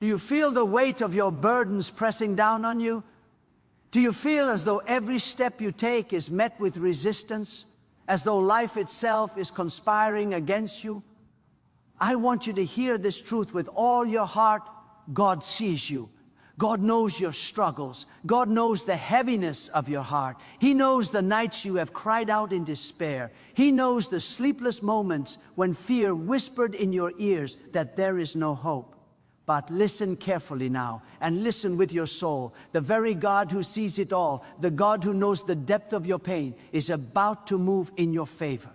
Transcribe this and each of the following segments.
Do you feel the weight of your burdens pressing down on you? Do you feel as though every step you take is met with resistance? As though life itself is conspiring against you? I want you to hear this truth with all your heart. God sees you. God knows your struggles. God knows the heaviness of your heart. He knows the nights you have cried out in despair. He knows the sleepless moments when fear whispered in your ears that there is no hope. But listen carefully now, and listen with your soul. The very God who sees it all, the God who knows the depth of your pain, is about to move in your favor.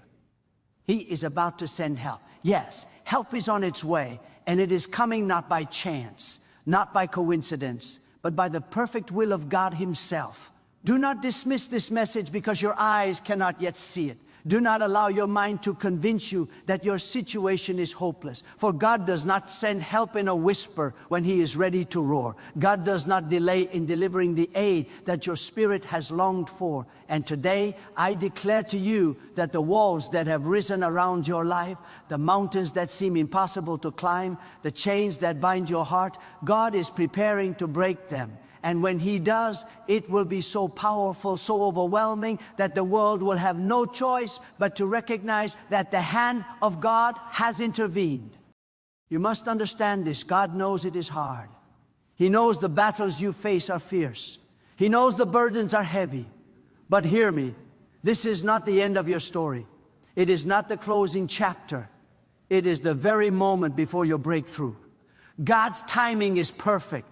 He is about to send help. Yes, help is on its way, and it is coming not by chance, not by coincidence, but by the perfect will of God Himself. Do not dismiss this message because your eyes cannot yet see it. Do not allow your mind to convince you that your situation is hopeless. For God does not send help in a whisper when He is ready to roar. God does not delay in delivering the aid that your spirit has longed for. And today, I declare to you that the walls that have risen around your life, the mountains that seem impossible to climb, the chains that bind your heart, God is preparing to break them. And when He does, it will be so powerful, so overwhelming, that the world will have no choice but to recognize that the hand of God has intervened. You must understand this. God knows it is hard. He knows the battles you face are fierce. He knows the burdens are heavy. But hear me, this is not the end of your story. It is not the closing chapter. It is the very moment before your breakthrough. God's timing is perfect.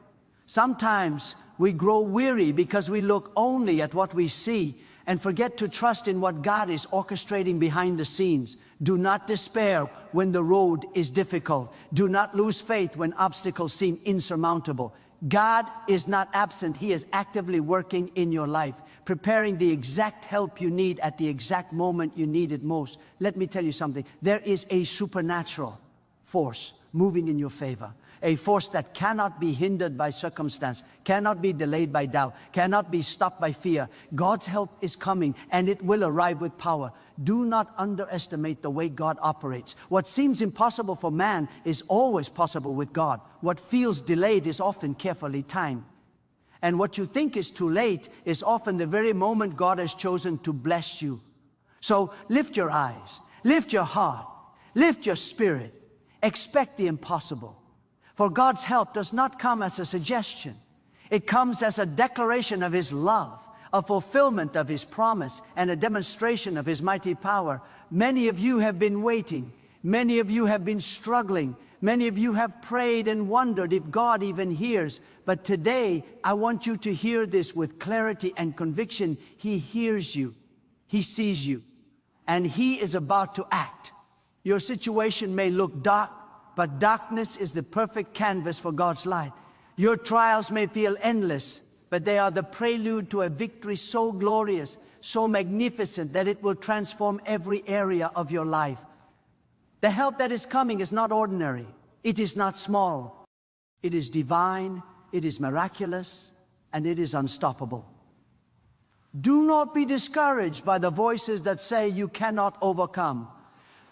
Sometimes we grow weary because we look only at what we see and forget to trust in what God is orchestrating behind the scenes. Do not despair when the road is difficult. Do not lose faith when obstacles seem insurmountable. God is not absent. He is actively working in your life, preparing the exact help you need at the exact moment you need it most. Let me tell you something. There is a supernatural force moving in your favor. A force that cannot be hindered by circumstance, cannot be delayed by doubt, cannot be stopped by fear. God's help is coming, and it will arrive with power. Do not underestimate the way God operates. What seems impossible for man is always possible with God. What feels delayed is often carefully timed. And what you think is too late is often the very moment God has chosen to bless you. So lift your eyes, lift your heart, lift your spirit. Expect the impossible. For God's help does not come as a suggestion. It comes as a declaration of His love, a fulfillment of His promise, and a demonstration of His mighty power. Many of you have been waiting. Many of you have been struggling. Many of you have prayed and wondered if God even hears. But today, I want you to hear this with clarity and conviction. He hears you. He sees you. And He is about to act. Your situation may look dark, but darkness is the perfect canvas for God's light. Your trials may feel endless, but they are the prelude to a victory so glorious, so magnificent, that it will transform every area of your life. The help that is coming is not ordinary. It is not small. It is divine, it is miraculous, and it is unstoppable. Do not be discouraged by the voices that say you cannot overcome.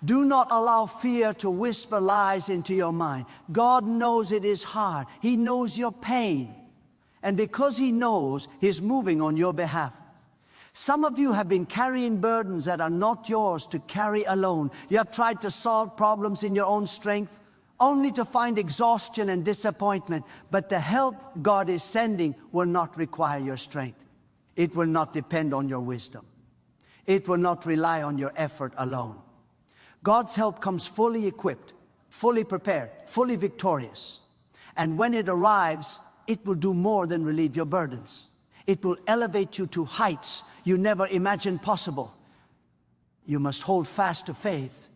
Do not allow fear to whisper lies into your mind. God knows it is hard. He knows your pain. And because He knows, He's moving on your behalf. Some of you have been carrying burdens that are not yours to carry alone. You have tried to solve problems in your own strength, only to find exhaustion and disappointment. But the help God is sending will not require your strength. It will not depend on your wisdom. It will not rely on your effort alone. God's help comes fully equipped, fully prepared, fully victorious. And when it arrives, it will do more than relieve your burdens. It will elevate you to heights you never imagined possible. You must hold fast to faith.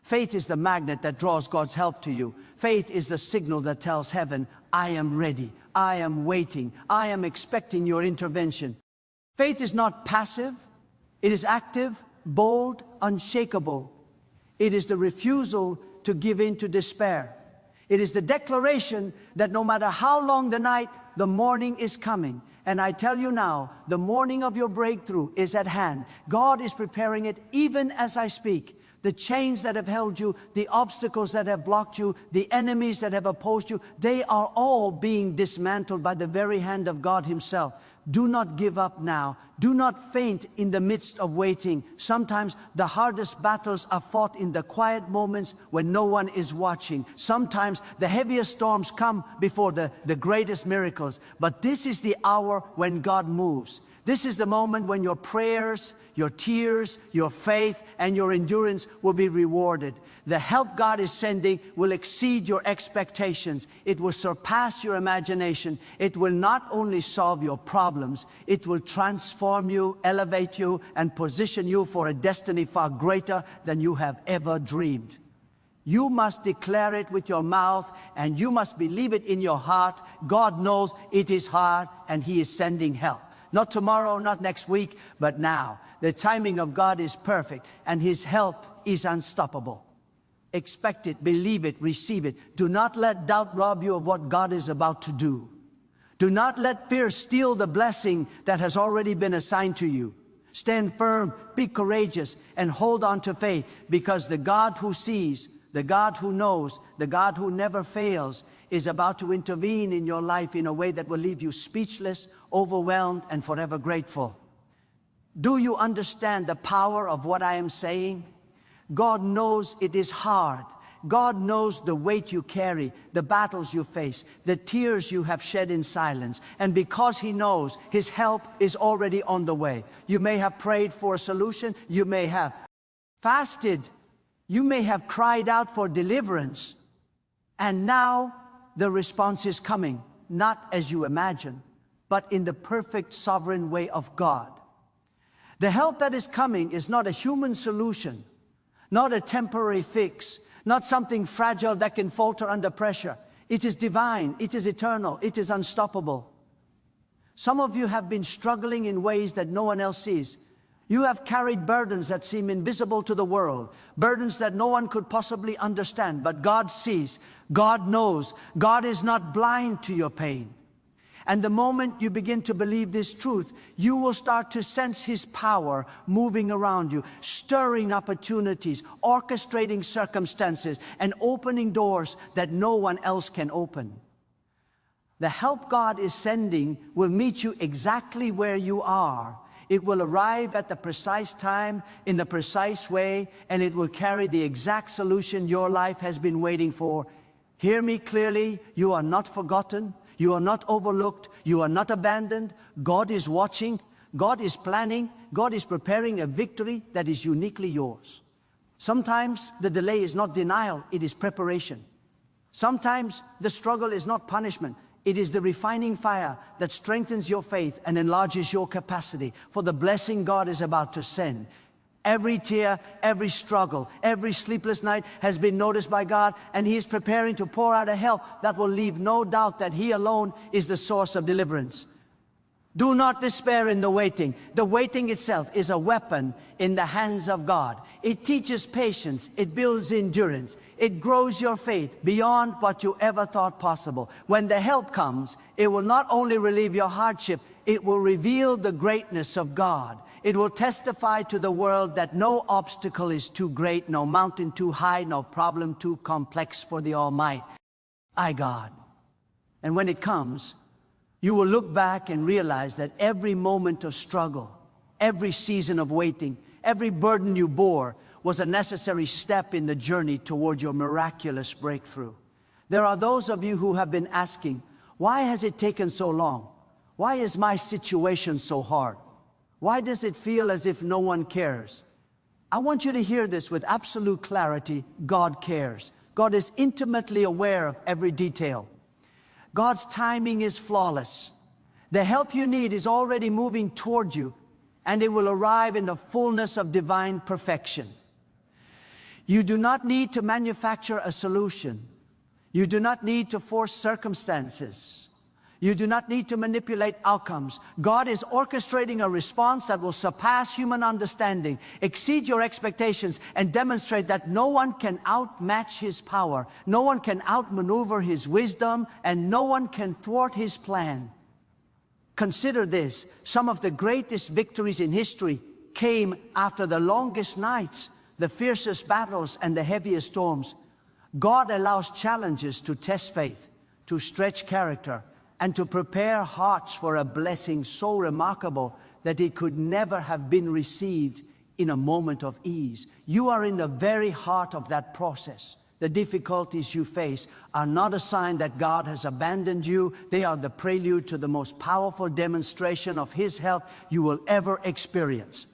Faith is the magnet that draws God's help to you. Faith is the signal that tells heaven, I am ready, I am waiting, I am expecting your intervention. Faith is not passive, it is active, bold, unshakable. It is the refusal to give in to despair. It is the declaration that no matter how long the night, the morning is coming. And I tell you now, the morning of your breakthrough is at hand. God is preparing it even as I speak. The chains that have held you, the obstacles that have blocked you, the enemies that have opposed you, they are all being dismantled by the very hand of God Himself. Do not give up now. Do not faint in the midst of waiting. Sometimes the hardest battles are fought in the quiet moments when no one is watching. Sometimes the heaviest storms come before the greatest miracles. But this is the hour when God moves. This is the moment when your prayers, your tears, your faith, and your endurance will be rewarded. The help God is sending will exceed your expectations. It will surpass your imagination. It will not only solve your problems, it will transform you, elevate you, and position you for a destiny far greater than you have ever dreamed. You must declare it with your mouth, and you must believe it in your heart. God knows it is hard, and He is sending help. Not tomorrow, not next week, but now. The timing of God is perfect, and His help is unstoppable. Expect it, believe it, receive it. Do not let doubt rob you of what God is about to do. Do not let fear steal the blessing that has already been assigned to you. Stand firm, be courageous, and hold on to faith, because the God who sees, the God who knows, the God who never fails, is about to intervene in your life in a way that will leave you speechless, overwhelmed, and forever grateful. Do you understand the power of what I am saying? God knows it is hard. God knows the weight you carry, the battles you face, the tears you have shed in silence. And because He knows, His help is already on the way. You may have prayed for a solution. You may have fasted. You may have cried out for deliverance. And now the response is coming, not as you imagine, but in the perfect sovereign way of God. The help that is coming is not a human solution, not a temporary fix, not something fragile that can falter under pressure. It is divine, it is eternal, it is unstoppable. Some of you have been struggling in ways that no one else sees. You have carried burdens that seem invisible to the world, burdens that no one could possibly understand, but God sees, God knows, God is not blind to your pain. And the moment you begin to believe this truth, you will start to sense His power moving around you, stirring opportunities, orchestrating circumstances, and opening doors that no one else can open. The help God is sending will meet you exactly where you are. It will arrive at the precise time, in the precise way, and it will carry the exact solution your life has been waiting for. Hear me clearly, you are not forgotten. You are not overlooked. You are not abandoned. God is watching. God is planning. God is preparing a victory that is uniquely yours. Sometimes the delay is not denial, it is preparation. Sometimes the struggle is not punishment. It is the refining fire that strengthens your faith and enlarges your capacity for the blessing God is about to send. Every tear, every struggle, every sleepless night has been noticed by God, and He is preparing to pour out a help that will leave no doubt that He alone is the source of deliverance. Do not despair in the waiting. The waiting itself is a weapon in the hands of God. It teaches patience. It builds endurance. It grows your faith beyond what you ever thought possible. When the help comes, it will not only relieve your hardship, it will reveal the greatness of God. It will testify to the world that no obstacle is too great, no mountain too high, no problem too complex for the Almighty, God. And when it comes, you will look back and realize that every moment of struggle, every season of waiting, every burden you bore was a necessary step in the journey toward your miraculous breakthrough. There are those of you who have been asking, why has it taken so long? Why is my situation so hard? Why does it feel as if no one cares? I want you to hear this with absolute clarity. God cares. God is intimately aware of every detail. God's timing is flawless. The help you need is already moving toward you, and it will arrive in the fullness of divine perfection. You do not need to manufacture a solution. You do not need to force circumstances. You do not need to manipulate outcomes. God is orchestrating a response that will surpass human understanding, exceed your expectations, and demonstrate that no one can outmatch His power, no one can outmaneuver His wisdom, and no one can thwart His plan. Consider this: some of the greatest victories in history came after the longest nights. the fiercest battles, and the heaviest storms, God allows challenges to test faith, to stretch character, and to prepare hearts for a blessing so remarkable that it could never have been received in a moment of ease. You are in the very heart of that process. The difficulties you face are not a sign that God has abandoned you. They are the prelude to the most powerful demonstration of His help you will ever experience.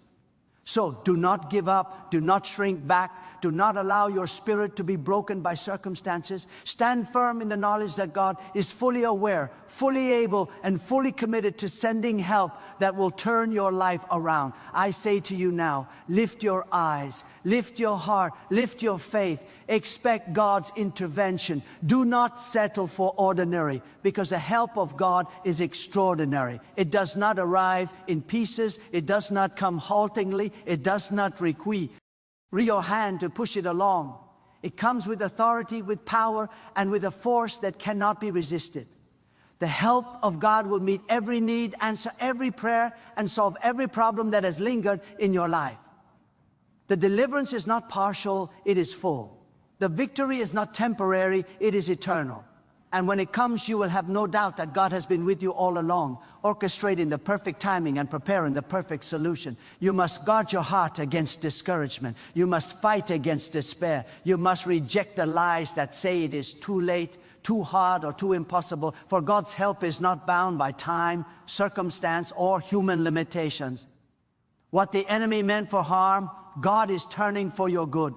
So do not give up, do not shrink back, do not allow your spirit to be broken by circumstances. Stand firm in the knowledge that God is fully aware, fully able, and fully committed to sending help that will turn your life around. I say to you now, lift your eyes, lift your heart, lift your faith. Expect God's intervention. Do not settle for ordinary, because the help of God is extraordinary. It does not arrive in pieces. It does not come haltingly. It does not require your hand to push it along. It comes with authority, with power, and with a force that cannot be resisted. The help of God will meet every need, answer every prayer, and solve every problem that has lingered in your life. The deliverance is not partial, it is full. The victory is not temporary, it is eternal. And when it comes, you will have no doubt that God has been with you all along, orchestrating the perfect timing and preparing the perfect solution. You must guard your heart against discouragement. You must fight against despair. You must reject the lies that say it is too late, too hard, or too impossible. For God's help is not bound by time, circumstance, or human limitations. What the enemy meant for harm, God is turning for your good.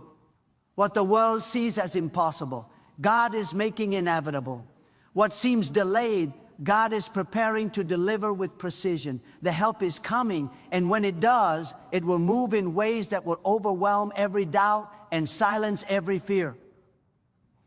What the world sees as impossible, God is making inevitable. What seems delayed, God is preparing to deliver with precision. The help is coming, and when it does, it will move in ways that will overwhelm every doubt and silence every fear.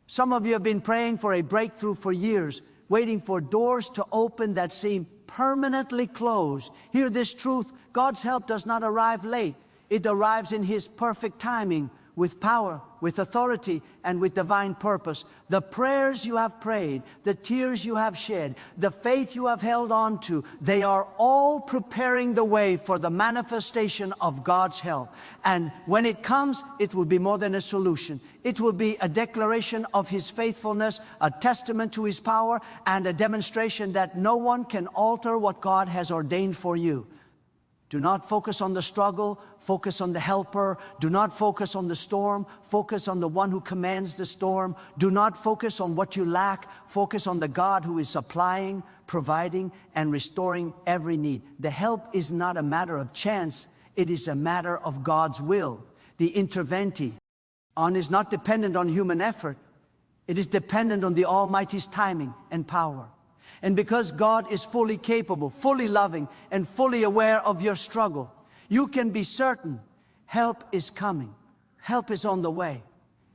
Some of you have been praying for a breakthrough for years, waiting for doors to open that seem permanently closed. Hear this truth: God's help does not arrive late. It arrives in His perfect timing, with power, with authority, and with divine purpose. The prayers you have prayed, the tears you have shed, the faith you have held on to, they are all preparing the way for the manifestation of God's help. And when it comes, it will be more than a solution. It will be a declaration of His faithfulness, a testament to His power, and a demonstration that no one can alter what God has ordained for you. Do not focus on the struggle, focus on the helper. Do not focus on the storm, focus on the one who commands the storm. Do not focus on what you lack, focus on the God who is supplying, providing, and restoring every need. The help is not a matter of chance, it is a matter of God's will. The interventi is not dependent on human effort, it is dependent on the Almighty's timing and power. And because God is fully capable, fully loving, and fully aware of your struggle, you can be certain help is coming. Help is on the way.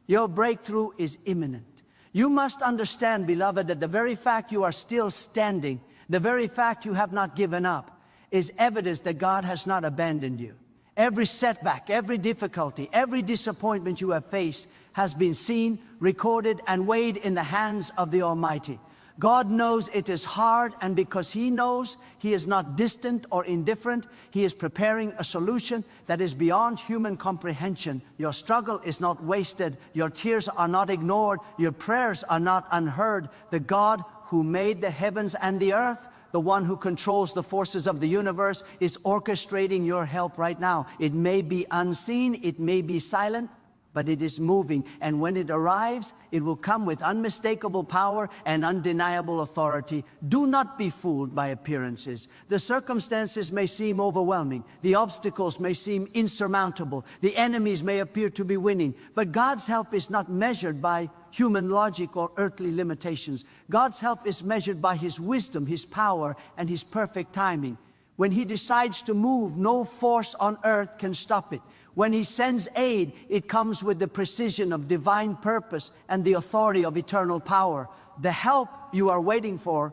Your breakthrough is imminent. You must understand, beloved, that the very fact you are still standing, the very fact you have not given up, is evidence that God has not abandoned you. Every setback, every difficulty, every disappointment you have faced has been seen, recorded, and weighed in the hands of the Almighty. God knows it is hard, and because He knows, He is not distant or indifferent. He is preparing a solution that is beyond human comprehension. Your struggle is not wasted. Your tears are not ignored. Your prayers are not unheard. The God who made the heavens and the earth, the one who controls the forces of the universe, is orchestrating your help right now. It may be unseen, it may be silent, but it is moving, and when it arrives, it will come with unmistakable power and undeniable authority. Do not be fooled by appearances. The circumstances may seem overwhelming. The obstacles may seem insurmountable. The enemies may appear to be winning. But God's help is not measured by human logic or earthly limitations. God's help is measured by His wisdom, His power, and His perfect timing. When He decides to move, no force on earth can stop it. When He sends aid, it comes with the precision of divine purpose and the authority of eternal power. The help you are waiting for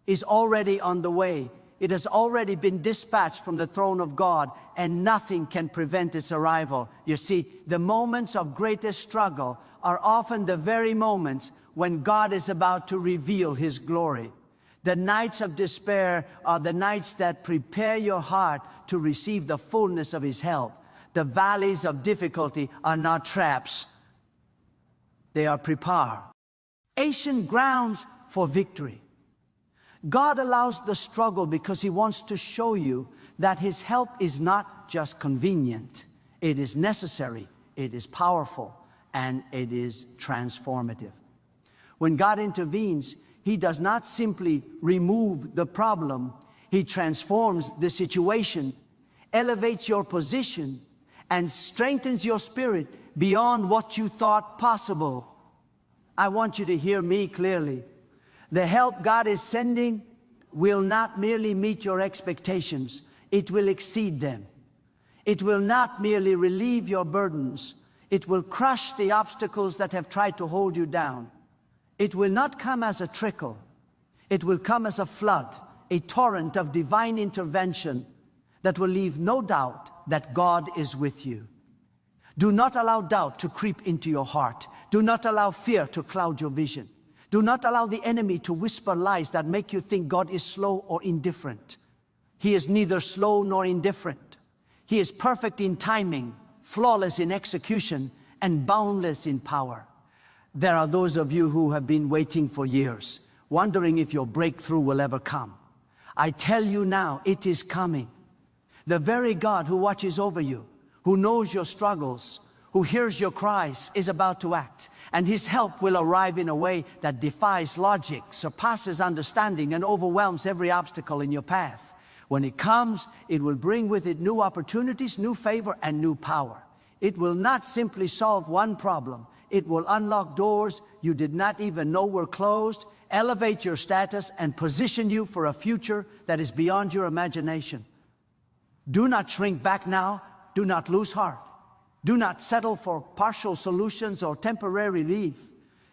is already on the way. It has already been dispatched from the throne of God, and nothing can prevent its arrival. You see, the moments of greatest struggle are often the very moments when God is about to reveal His glory. The nights of despair are the nights that prepare your heart to receive the fullness of His help. The valleys of difficulty are not traps. They are preparation grounds for victory. God allows the struggle because He wants to show you that His help is not just convenient. It is necessary, it is powerful, and it is transformative. When God intervenes, He does not simply remove the problem. He transforms the situation, elevates your position, and strengthens your spirit beyond what you thought possible. I want you to hear me clearly. The help God is sending will not merely meet your expectations, it will exceed them. It will not merely relieve your burdens, it will crush the obstacles that have tried to hold you down. It will not come as a trickle, it will come as a flood, a torrent of divine intervention that will leave no doubt that God is with you. Do not allow doubt to creep into your heart. Do not allow fear to cloud your vision. Do not allow the enemy to whisper lies that make you think God is slow or indifferent. He is neither slow nor indifferent. He is perfect in timing, flawless in execution, and boundless in power. There are those of you who have been waiting for years, wondering if your breakthrough will ever come. I tell you now, it is coming. The very God who watches over you, who knows your struggles, who hears your cries, is about to act, and His help will arrive in a way that defies logic, surpasses understanding, and overwhelms every obstacle in your path. When it comes, it will bring with it new opportunities, new favor, and new power. It will not simply solve one problem. It will unlock doors you did not even know were closed, elevate your status, and position you for a future that is beyond your imagination. Do not shrink back now. Do not lose heart. Do not settle for partial solutions or temporary relief.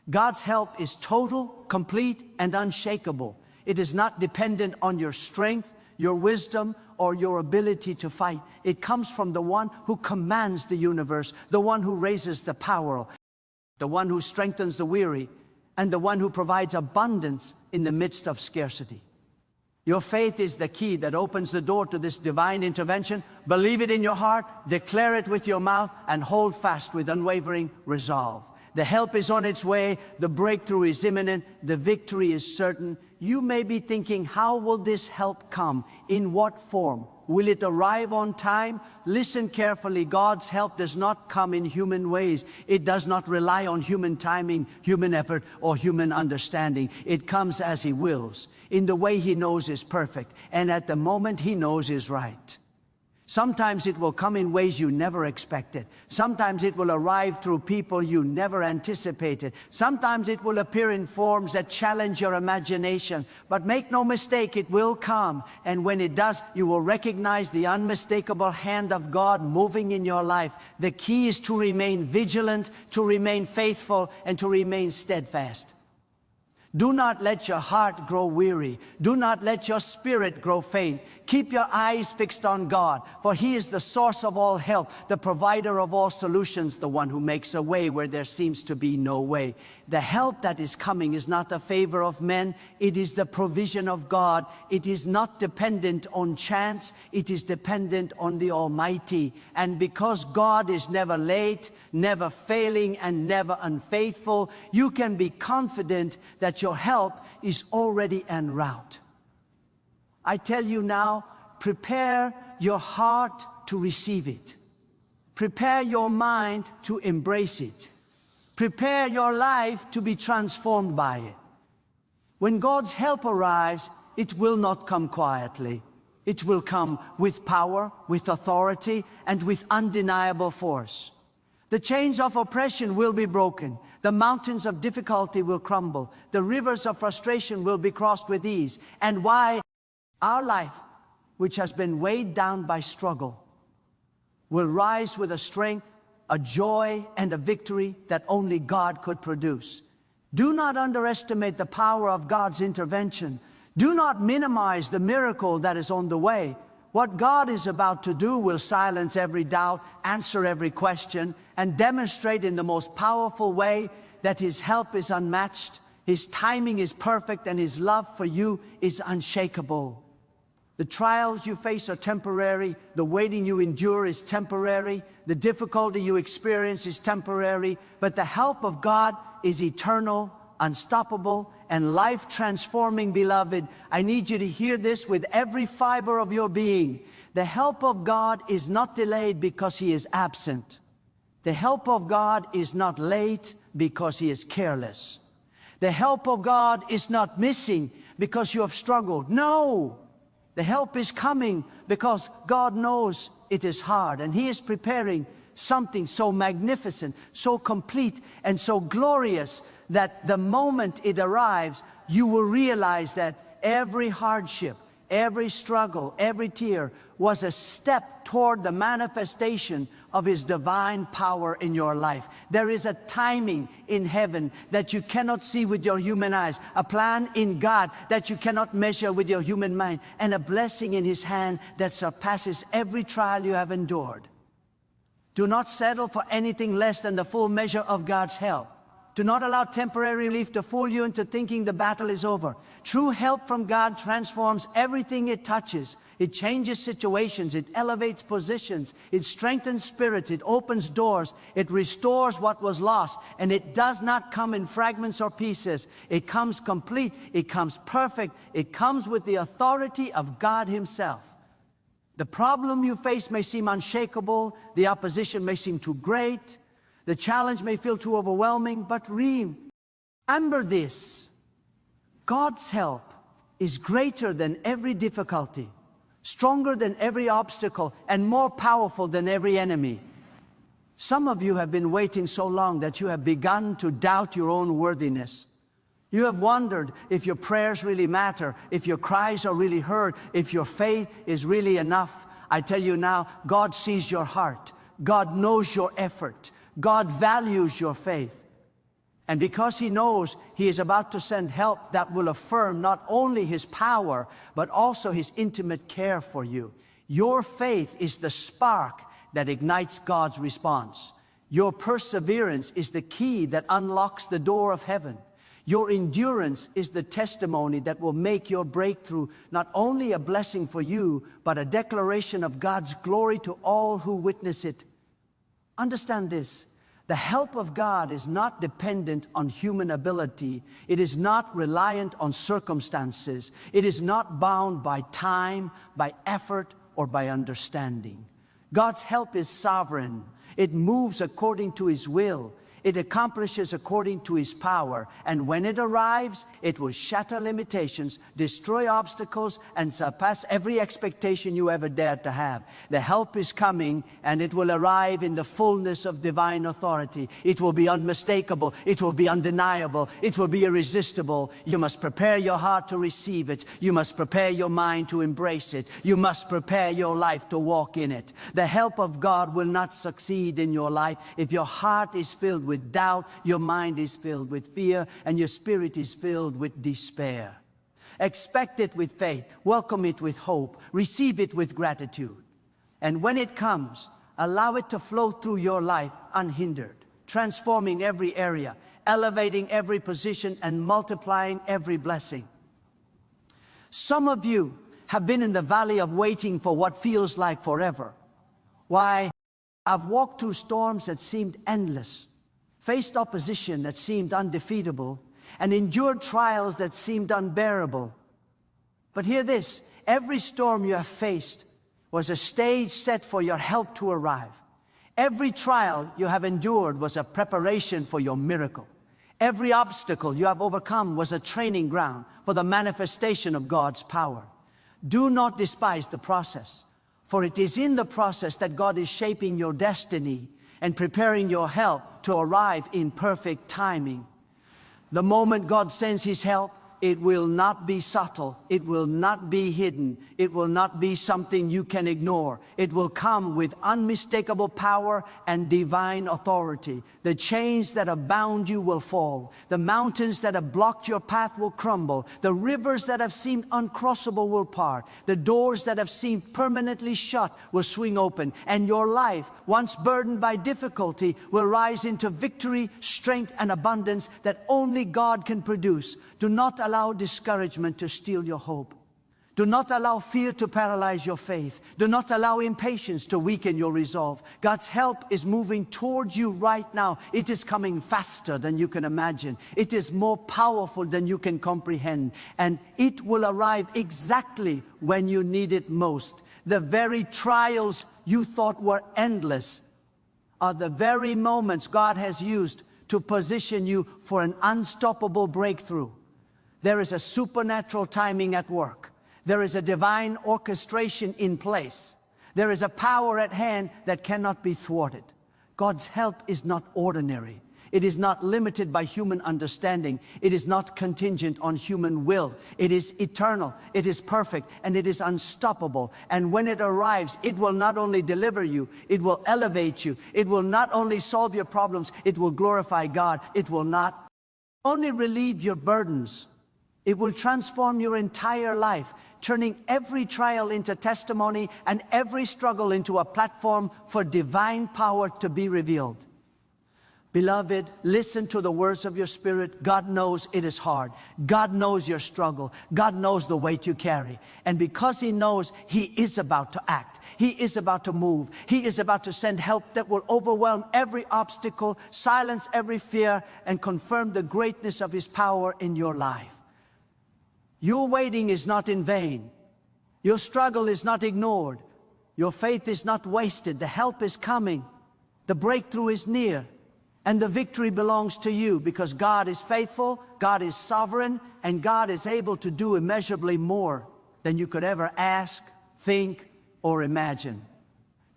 God's help is total, complete, and unshakable. It is not dependent on your strength, your wisdom, or your ability to fight. It comes from the one who commands the universe, the one who raises the powerful, the one who strengthens the weary, and the one who provides abundance in the midst of scarcity. Your faith is the key that opens the door to this divine intervention. Believe it in your heart, declare it with your mouth, and hold fast with unwavering resolve. The help is on its way, the breakthrough is imminent, the victory is certain. You may be thinking, how will this help come? In what form? Will it arrive on time? Listen carefully. God's help does not come in human ways. It does not rely on human timing, human effort, or human understanding. It comes as He wills, in the way He knows is perfect, and at the moment He knows is right. Sometimes it will come in ways you never expected. Sometimes it will arrive through people you never anticipated. Sometimes it will appear in forms that challenge your imagination. But make no mistake, it will come. And when it does, you will recognize the unmistakable hand of God moving in your life. The key is to remain vigilant, to remain faithful, and to remain steadfast. Do not let your heart grow weary. Do not let your spirit grow faint. Keep your eyes fixed on God, for He is the source of all help, the provider of all solutions, the one who makes a way where there seems to be no way. The help that is coming is not the favor of men. It is the provision of God. It is not dependent on chance. It is dependent on the Almighty. And because God is never late, never failing, and never unfaithful, you can be confident that your help is already en route. I tell you now, prepare your heart to receive it. Prepare your mind to embrace it. Prepare your life to be transformed by it. When God's help arrives, it will not come quietly. It will come with power, with authority, and with undeniable force. The chains of oppression will be broken. The mountains of difficulty will crumble. The rivers of frustration will be crossed with ease. And why our life, which has been weighed down by struggle, will rise with a strength, a joy, and a victory that only God could produce. Do not underestimate the power of God's intervention. Do not minimize the miracle that is on the way. What God is about to do will silence every doubt, answer every question, and demonstrate in the most powerful way that His help is unmatched, His timing is perfect, and His love for you is unshakable. The trials you face are temporary. The waiting you endure is temporary. The difficulty you experience is temporary. But the help of God is eternal, unstoppable, and life-transforming, beloved. I need you to hear this with every fiber of your being. The help of God is not delayed because He is absent. The help of God is not late because He is careless. The help of God is not missing because you have struggled. No! The help is coming because God knows it is hard, and He is preparing something so magnificent, so complete, and so glorious that the moment it arrives, you will realize that every hardship, every struggle, every tear was a step toward the manifestation of His divine power in your life. There is a timing in heaven that you cannot see with your human eyes, a plan in God that you cannot measure with your human mind, and a blessing in His hand that surpasses every trial you have endured. Do not settle for anything less than the full measure of God's help. Do not allow temporary relief to fool you into thinking the battle is over. True help from God transforms everything it touches. It changes situations, it elevates positions, it strengthens spirits, it opens doors, it restores what was lost, and it does not come in fragments or pieces. It comes complete, it comes perfect, it comes with the authority of God Himself. The problem you face may seem unshakable, the opposition may seem too great, the challenge may feel too overwhelming, but remember this: God's help is greater than every difficulty, stronger than every obstacle, and more powerful than every enemy. Some of you have been waiting so long that you have begun to doubt your own worthiness. You have wondered if your prayers really matter, if your cries are really heard, if your faith is really enough. I tell you now, God sees your heart. God knows your effort. God values your faith. And because He knows, He is about to send help that will affirm not only His power, but also His intimate care for you. Your faith is the spark that ignites God's response. Your perseverance is the key that unlocks the door of heaven. Your endurance is the testimony that will make your breakthrough not only a blessing for you, but a declaration of God's glory to all who witness it. Understand this: the help of God is not dependent on human ability. It is not reliant on circumstances. It is not bound by time, by effort, or by understanding. God's help is sovereign. It moves according to His will. It accomplishes according to His power. And when it arrives, it will shatter limitations, destroy obstacles, and surpass every expectation you ever dared to have. The help is coming, and it will arrive in the fullness of divine authority. It will be unmistakable. It will be undeniable. It will be irresistible. You must prepare your heart to receive it. You must prepare your mind to embrace it. You must prepare your life to walk in it. The help of God will not succeed in your life if your heart is filled with doubt, your mind is filled with fear, and your spirit is filled with despair. Expect it with faith, welcome it with hope, receive it with gratitude. And when it comes, allow it to flow through your life unhindered, transforming every area, elevating every position, and multiplying every blessing. Some of you have been in the valley of waiting for what feels like forever. Why, I've walked through storms that seemed endless, faced opposition that seemed undefeatable, and endured trials that seemed unbearable. But hear this: every storm you have faced was a stage set for your help to arrive. Every trial you have endured was a preparation for your miracle. Every obstacle you have overcome was a training ground for the manifestation of God's power. Do not despise the process, for it is in the process that God is shaping your destiny and preparing your help to arrive in perfect timing. The moment God sends His help, it will not be subtle. It will not be hidden. It will not be something you can ignore. It will come with unmistakable power and divine authority. The chains that have bound you will fall. The mountains that have blocked your path will crumble. The rivers that have seemed uncrossable will part. The doors that have seemed permanently shut will swing open. And your life, once burdened by difficulty, will rise into victory, strength, and abundance that only God can produce. Do not allow discouragement to steal your hope. Do not allow fear to paralyze your faith. Do not allow impatience to weaken your resolve. God's help is moving towards you right now. It is coming faster than you can imagine. It is more powerful than you can comprehend. And it will arrive exactly when you need it most. The very trials you thought were endless are the very moments God has used to position you for an unstoppable breakthrough. There is a supernatural timing at work. There is a divine orchestration in place. There is a power at hand that cannot be thwarted. God's help is not ordinary. It is not limited by human understanding. It is not contingent on human will. It is eternal, it is perfect, and it is unstoppable. And when it arrives, it will not only deliver you, it will elevate you. It will not only solve your problems, it will glorify God. It will not only relieve your burdens, it will transform your entire life, turning every trial into testimony and every struggle into a platform for divine power to be revealed. Beloved, listen to the words of your spirit. God knows it is hard. God knows your struggle. God knows the weight you carry. And because He knows, He is about to act. He is about to move. He is about to send help that will overwhelm every obstacle, silence every fear, and confirm the greatness of His power in your life. Your waiting is not in vain. Your struggle is not ignored. Your faith is not wasted. The help is coming. The breakthrough is near. And the victory belongs to you, because God is faithful, God is sovereign, and God is able to do immeasurably more than you could ever ask, think, or imagine.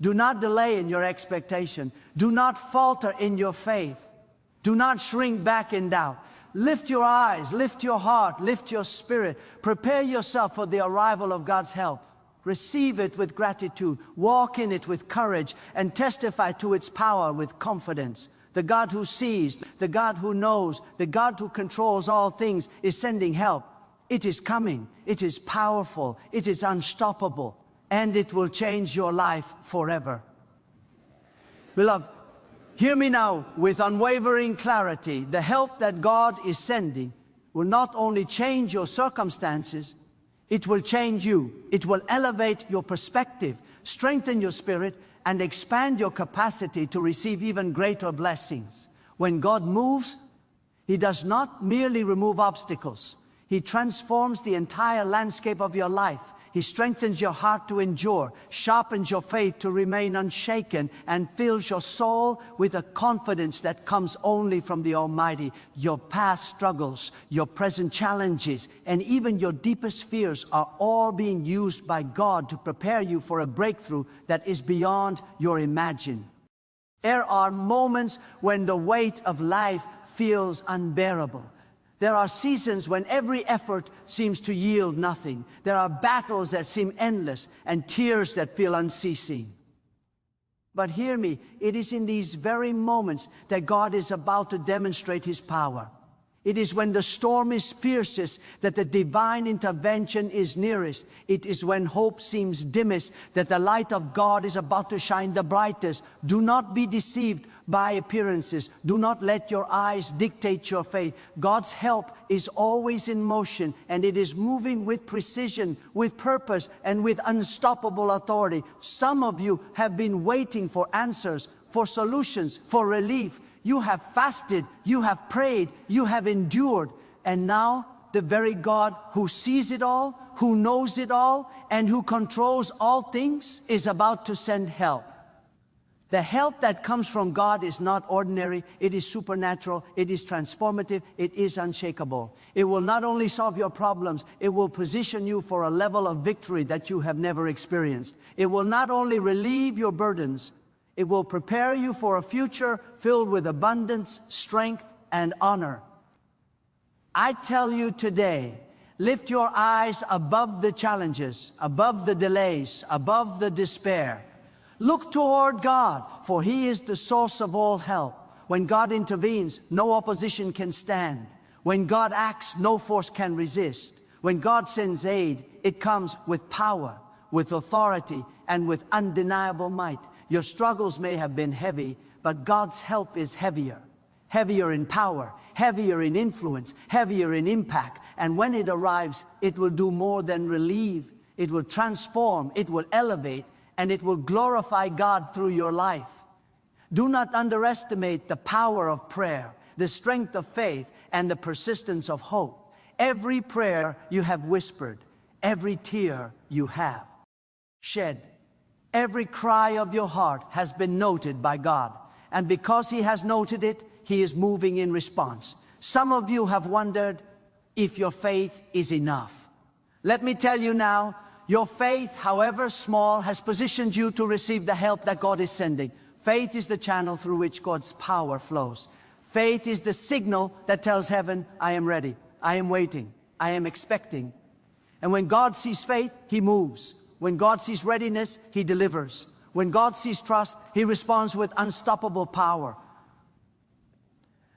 Do not delay in your expectation. Do not falter in your faith. Do not shrink back in doubt. Lift your eyes, lift your heart, lift your spirit. Prepare yourself for the arrival of God's help. Receive it with gratitude. Walk in it with courage, and testify to its power with confidence. The God who sees, the God who knows, the God who controls all things is sending help. It is coming. It is powerful. It is unstoppable. And it will change your life forever. Beloved, hear me now with unwavering clarity. The help that God is sending will not only change your circumstances, it will change you. It will elevate your perspective, strengthen your spirit, and expand your capacity to receive even greater blessings. When God moves, He does not merely remove obstacles. He transforms the entire landscape of your life. He strengthens your heart to endure, sharpens your faith to remain unshaken, and fills your soul with a confidence that comes only from the Almighty. Your past struggles, your present challenges, and even your deepest fears are all being used by God to prepare you for a breakthrough that is beyond your imagination. There are moments when the weight of life feels unbearable. There are seasons when every effort seems to yield nothing. There are battles that seem endless and tears that feel unceasing. But hear me, it is in these very moments that God is about to demonstrate His power. It is when the storm is fiercest that the divine intervention is nearest. It is when hope seems dimmest that the light of God is about to shine the brightest. Do not be deceived by appearances. Do not let your eyes dictate your faith. God's help is always in motion, and it is moving with precision, with purpose, and with unstoppable authority. Some of you have been waiting for answers, for solutions, for relief. You have fasted, you have prayed, you have endured, and now the very God who sees it all, who knows it all, and who controls all things is about to send help. The help that comes from God is not ordinary, it is supernatural, it is transformative, it is unshakable. It will not only solve your problems, it will position you for a level of victory that you have never experienced. It will not only relieve your burdens, it will prepare you for a future filled with abundance, strength, and honor. I tell you today, lift your eyes above the challenges, above the delays, above the despair. Look toward God, for He is the source of all help. When God intervenes, no opposition can stand. When God acts, no force can resist. When God sends aid, it comes with power, with authority, and with undeniable might. Your struggles may have been heavy, but God's help is heavier. heavier in power, heavier in influence, heavier in impact. And when it arrives, it will do more than relieve. It will transform, it will elevate, and it will glorify God through your life. Do not underestimate the power of prayer, the strength of faith, and the persistence of hope. Every prayer you have whispered, every tear you have shed, every cry of your heart has been noted by God. And because He has noted it, He is moving in response. Some of you have wondered if your faith is enough. Let me tell you now, your faith, however small, has positioned you to receive the help that God is sending. Faith is the channel through which God's power flows. Faith is the signal that tells heaven, I am ready, I am waiting, I am expecting. And when God sees faith, He moves. When God sees readiness, He delivers. When God sees trust, He responds with unstoppable power.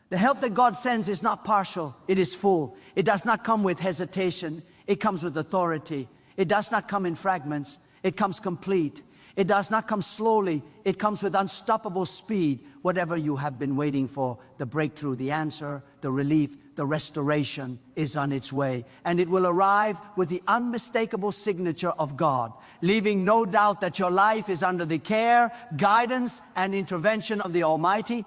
The help that God sends is not partial, it is full. It does not come with hesitation, it comes with authority. It does not come in fragments, it comes complete. It does not come slowly, it comes with unstoppable speed. Whatever you have been waiting for, the breakthrough, the answer, the relief, the restoration is on its way. And it will arrive with the unmistakable signature of God, leaving no doubt that your life is under the care, guidance, and intervention of the Almighty.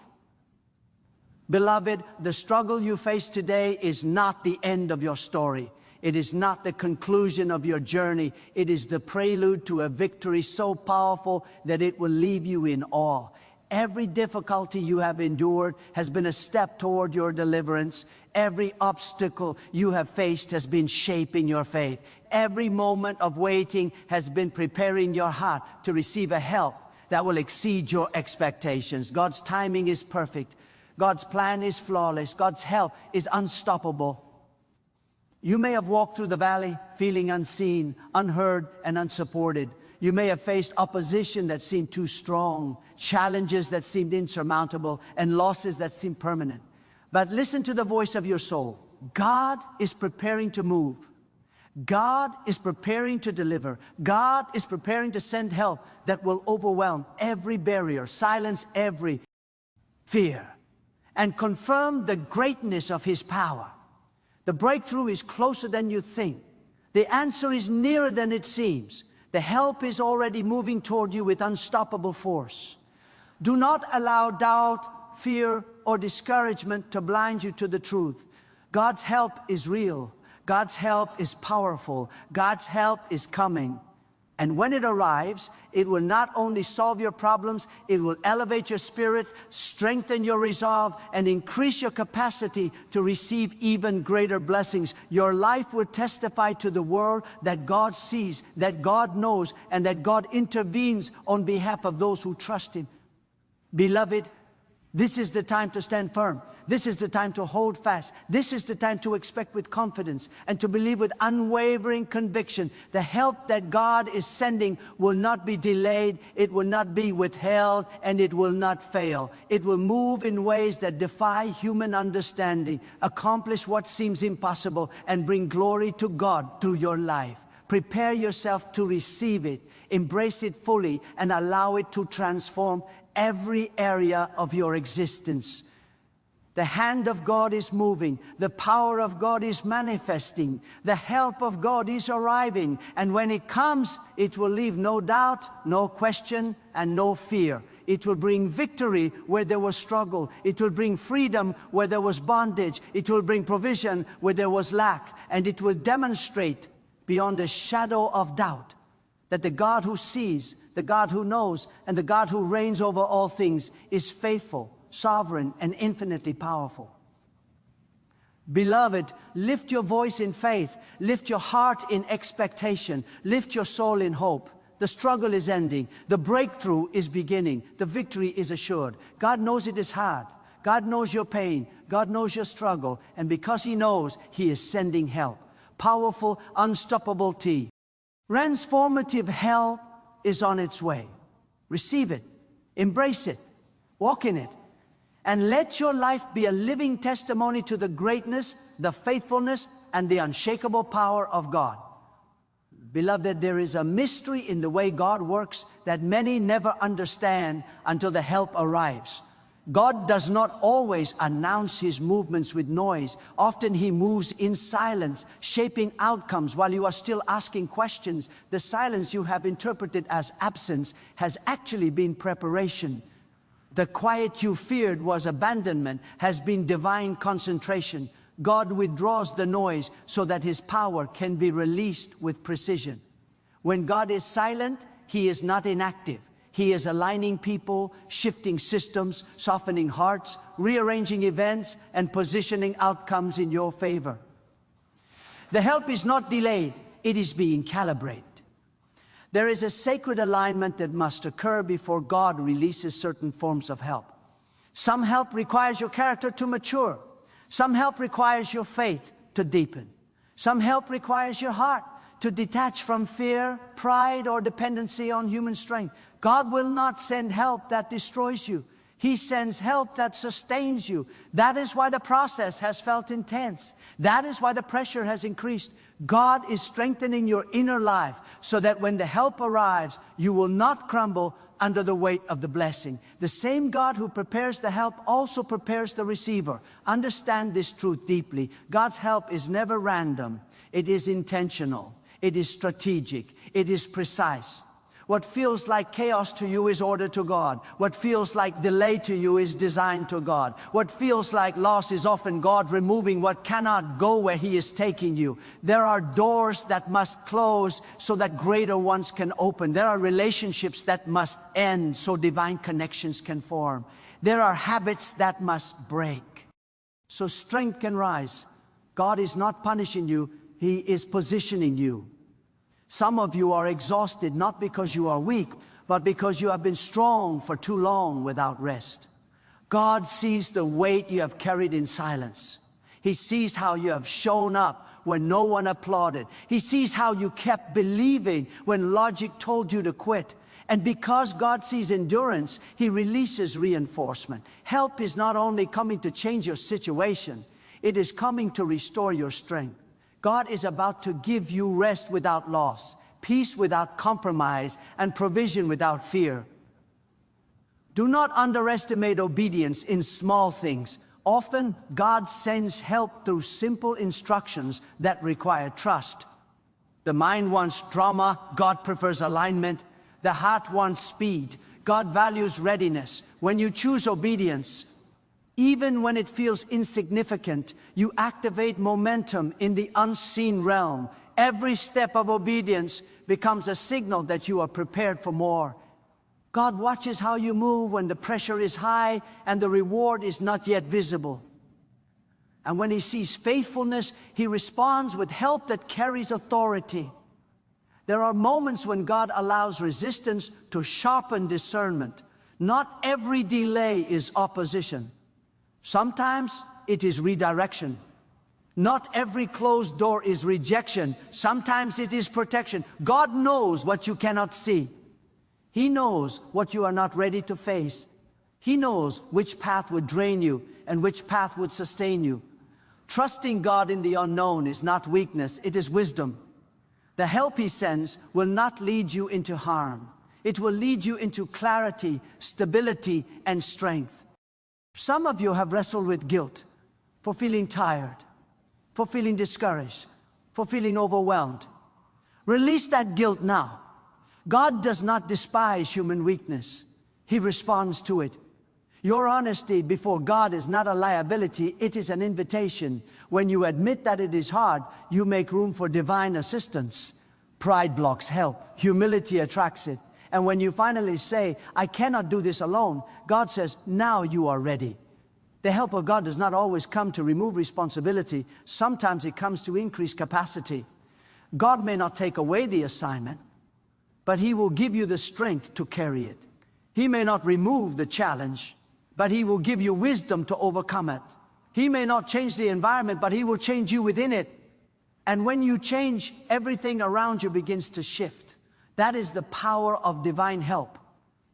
Beloved, the struggle you face today is not the end of your story. It is not the conclusion of your journey. It is the prelude to a victory so powerful that it will leave you in awe. Every difficulty you have endured has been a step toward your deliverance. Every obstacle you have faced has been shaping your faith. Every moment of waiting has been preparing your heart to receive a help that will exceed your expectations. God's timing is perfect. God's plan is flawless. God's help is unstoppable. You may have walked through the valley feeling unseen, unheard, and unsupported. You may have faced opposition that seemed too strong, challenges that seemed insurmountable, and losses that seemed permanent. But listen to the voice of your soul. God is preparing to move. God is preparing to deliver. God is preparing to send help that will overwhelm every barrier, silence every fear, and confirm the greatness of His power. The breakthrough is closer than you think. The answer is nearer than it seems. The help is already moving toward you with unstoppable force. Do not allow doubt, fear, or discouragement to blind you to the truth. God's help is real. God's help is powerful. God's help is coming. And when it arrives, it will not only solve your problems, it will elevate your spirit, strengthen your resolve, and increase your capacity to receive even greater blessings. Your life will testify to the world that God sees, that God knows, and that God intervenes on behalf of those who trust Him. Beloved, this is the time to stand firm. This is the time to hold fast. This is the time to expect with confidence and to believe with unwavering conviction. The help that God is sending will not be delayed, it will not be withheld, and it will not fail. It will move in ways that defy human understanding, accomplish what seems impossible, and bring glory to God through your life. Prepare yourself to receive it, embrace it fully, and allow it to transform every area of your existence. The hand of God is moving. The power of God is manifesting. The help of God is arriving. And when it comes, it will leave no doubt, no question, and no fear. It will bring victory where there was struggle. It will bring freedom where there was bondage. It will bring provision where there was lack. And it will demonstrate beyond a shadow of doubt that the God who sees, the God who knows, and the God who reigns over all things is faithful, sovereign, and infinitely powerful. Beloved, lift your voice in faith, lift your heart in expectation, lift your soul in hope. The struggle is ending, the breakthrough is beginning, the victory is assured. God knows it is hard, God knows your pain, God knows your struggle, and because He knows, He is sending help. Powerful, unstoppable T. Transformative help is on its way. Receive it, embrace it, walk in it. And let your life be a living testimony to the greatness, the faithfulness, and the unshakable power of God. Beloved, there is a mystery in the way God works that many never understand until the help arrives. God does not always announce his movements with noise. Often he moves in silence, shaping outcomes while you are still asking questions. The silence you have interpreted as absence has actually been preparation. The quiet you feared was abandonment has been divine concentration. God withdraws the noise so that his power can be released with precision. When God is silent, he is not inactive. He is aligning people, shifting systems, softening hearts, rearranging events, and positioning outcomes in your favor. The help is not delayed, it is being calibrated. There is a sacred alignment that must occur before God releases certain forms of help. Some help requires your character to mature. Some help requires your faith to deepen. Some help requires your heart to detach from fear, pride, or dependency on human strength. God will not send help that destroys you. He sends help that sustains you. That is why the process has felt intense. That is why the pressure has increased. God is strengthening your inner life so that when the help arrives, you will not crumble under the weight of the blessing. The same God who prepares the help also prepares the receiver. Understand this truth deeply. God's help is never random. It is intentional. It is strategic. It is precise. What feels like chaos to you is order to God. What feels like delay to you is design to God. What feels like loss is often God removing what cannot go where he is taking you. There are doors that must close so that greater ones can open. There are relationships that must end so divine connections can form. There are habits that must break so strength can rise. God is not punishing you, he is positioning you. Some of you are exhausted not because you are weak, but because you have been strong for too long without rest. God sees the weight you have carried in silence. He sees how you have shown up when no one applauded. He sees how you kept believing when logic told you to quit. And because God sees endurance, he releases reinforcement. Help is not only coming to change your situation, it is coming to restore your strength. God is about to give you rest without loss, peace without compromise, and provision without fear. Do not underestimate obedience in small things. Often, God sends help through simple instructions that require trust. The mind wants drama, God prefers alignment. The heart wants speed, God values readiness. When you choose obedience, even when it feels insignificant, you activate momentum in the unseen realm. Every step of obedience becomes a signal that you are prepared for more. God watches how you move when the pressure is high and the reward is not yet visible. And when he sees faithfulness, he responds with help that carries authority. There are moments when God allows resistance to sharpen discernment. Not every delay is opposition. Sometimes it is redirection. Not every closed door is rejection. Sometimes it is protection. God knows what you cannot see. He knows what you are not ready to face. He knows which path would drain you and which path would sustain you. Trusting God in the unknown is not weakness, it is wisdom. The help he sends will not lead you into harm. It will lead you into clarity, stability, and strength. Some of you have wrestled with guilt for feeling tired, for feeling discouraged, for feeling overwhelmed. Release that guilt now. God does not despise human weakness. He responds to it. Your honesty before God is not a liability, it is an invitation. When you admit that it is hard, you make room for divine assistance. Pride blocks help. Humility attracts it. And when you finally say, I cannot do this alone, God says, now you are ready. The help of God does not always come to remove responsibility. Sometimes it comes to increase capacity. God may not take away the assignment, but he will give you the strength to carry it. He may not remove the challenge, but he will give you wisdom to overcome it. He may not change the environment, but he will change you within it. And when you change, everything around you begins to shift. That is the power of divine help.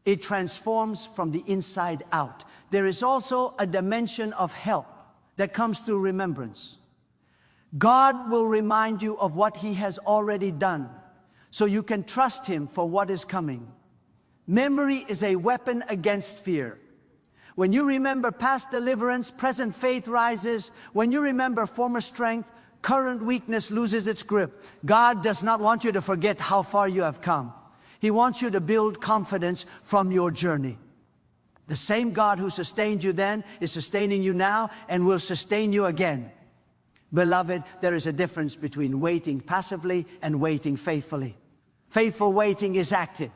It transforms from the inside out. There is also a dimension of help that comes through remembrance. God will remind you of what he has already done, so you can trust him for what is coming. Memory is a weapon against fear. When you remember past deliverance, present faith rises. When you remember former strength, current weakness loses its grip. God does not want you to forget how far you have come. He wants you to build confidence from your journey. The same God who sustained you then is sustaining you now and will sustain you again. Beloved, there is a difference between waiting passively and waiting faithfully. Faithful waiting is active.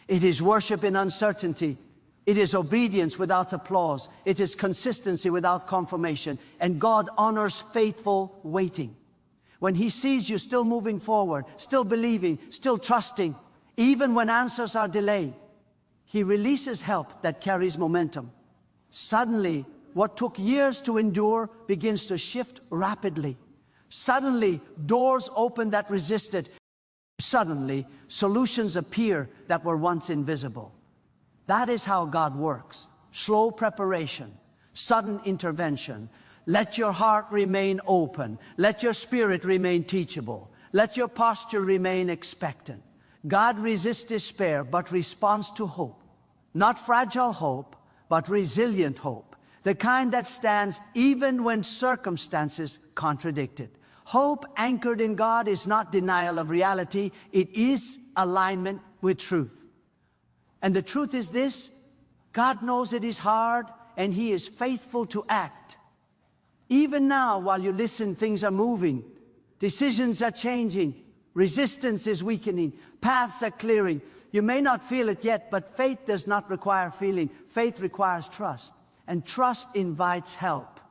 It is worship in uncertainty. It is obedience without applause. It is consistency without confirmation. And God honors faithful waiting. When He sees you still moving forward, still believing, still trusting, even when answers are delayed, He releases help that carries momentum. Suddenly, what took years to endure begins to shift rapidly. Suddenly, doors open that resisted. Suddenly, solutions appear that were once invisible. That is how God works. Slow preparation, sudden intervention. Let your heart remain open. Let your spirit remain teachable. Let your posture remain expectant. God resists despair, but responds to hope. Not fragile hope, but resilient hope. The kind that stands even when circumstances contradict it. Hope anchored in God is not denial of reality. It is alignment with truth. And the truth is this: God knows it is hard, and He is faithful to act. Even now, while you listen, things are moving. Decisions are changing. Resistance is weakening. Paths are clearing. You may not feel it yet, but faith does not require feeling. Faith requires trust, and trust invites help.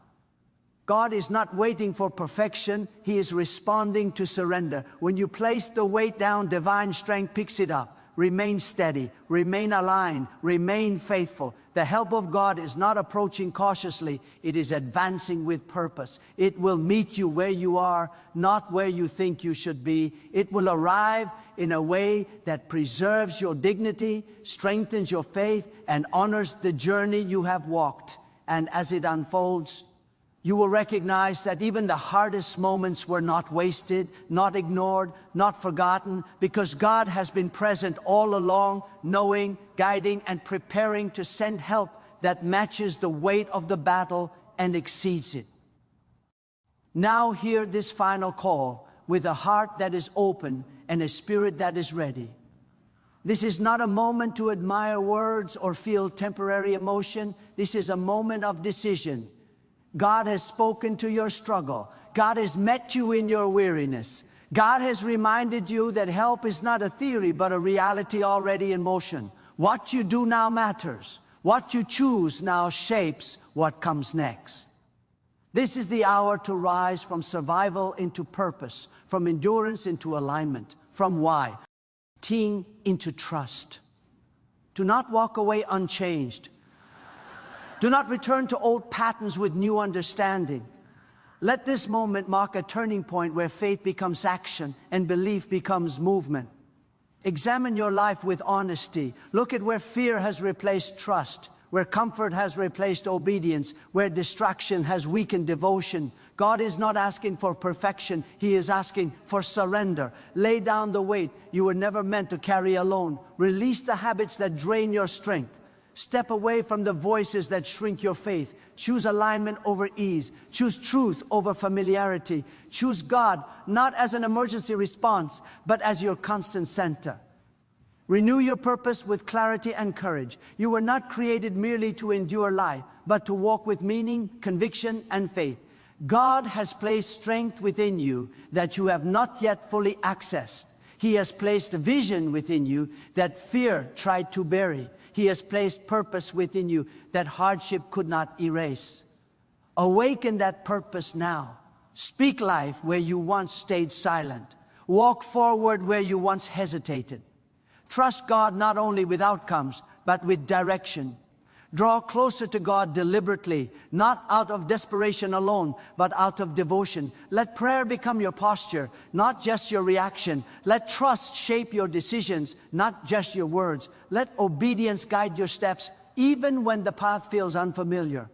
God is not waiting for perfection. He is responding to surrender. When you place the weight down, divine strength picks it up. Remain steady, remain aligned, remain faithful. The help of God is not approaching cautiously. It is advancing with purpose. It will meet you where you are, not where you think you should be. It will arrive in a way that preserves your dignity, strengthens your faith, and honors the journey you have walked. And as it unfolds, you will recognize that even the hardest moments were not wasted, not ignored, not forgotten, because God has been present all along, knowing, guiding, and preparing to send help that matches the weight of the battle and exceeds it. Now hear this final call with a heart that is open and a spirit that is ready. This is not a moment to admire words or feel temporary emotion. This is a moment of decision. God has spoken to your struggle. God has met you in your weariness. God has reminded you that help is not a theory, but a reality already in motion. What you do now matters. What you choose now shapes what comes next. This is the hour to rise from survival into purpose, from endurance into alignment, from why into trust. Do not walk away unchanged. Do not return to old patterns with new understanding. Let this moment mark a turning point where faith becomes action and belief becomes movement. Examine your life with honesty. Look at where fear has replaced trust, where comfort has replaced obedience, where distraction has weakened devotion. God is not asking for perfection. He is asking for surrender. Lay down the weight you were never meant to carry alone. Release the habits that drain your strength. Step away from the voices that shrink your faith. Choose alignment over ease. Choose truth over familiarity. Choose God, not as an emergency response, but as your constant center. Renew your purpose with clarity and courage. You were not created merely to endure life, but to walk with meaning, conviction, and faith. God has placed strength within you that you have not yet fully accessed. He has placed a vision within you that fear tried to bury. He has placed purpose within you that hardship could not erase. Awaken that purpose now. Speak life where you once stayed silent. Walk forward where you once hesitated. Trust God not only with outcomes, but with direction. Draw closer to God deliberately, not out of desperation alone, but out of devotion. Let prayer become your posture, not just your reaction. Let trust shape your decisions, not just your words. Let obedience guide your steps, even when the path feels unfamiliar.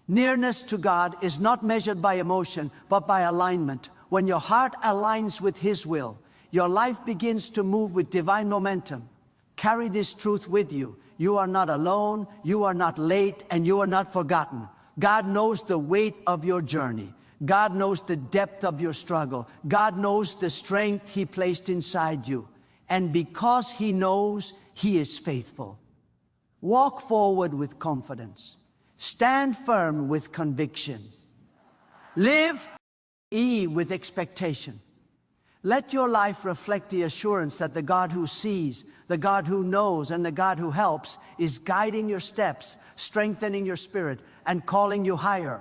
Nearness to God is not measured by emotion, but by alignment. When your heart aligns with His will, your life begins to move with divine momentum. Carry this truth with you. You are not alone, you are not late, and you are not forgotten. God knows the weight of your journey. God knows the depth of your struggle. God knows the strength He placed inside you. And because He knows, He is faithful. Walk forward with confidence. Stand firm with conviction. Live with expectation. Let your life reflect the assurance that the God who sees, the God who knows, and the God who helps is guiding your steps, strengthening your spirit, and calling you higher.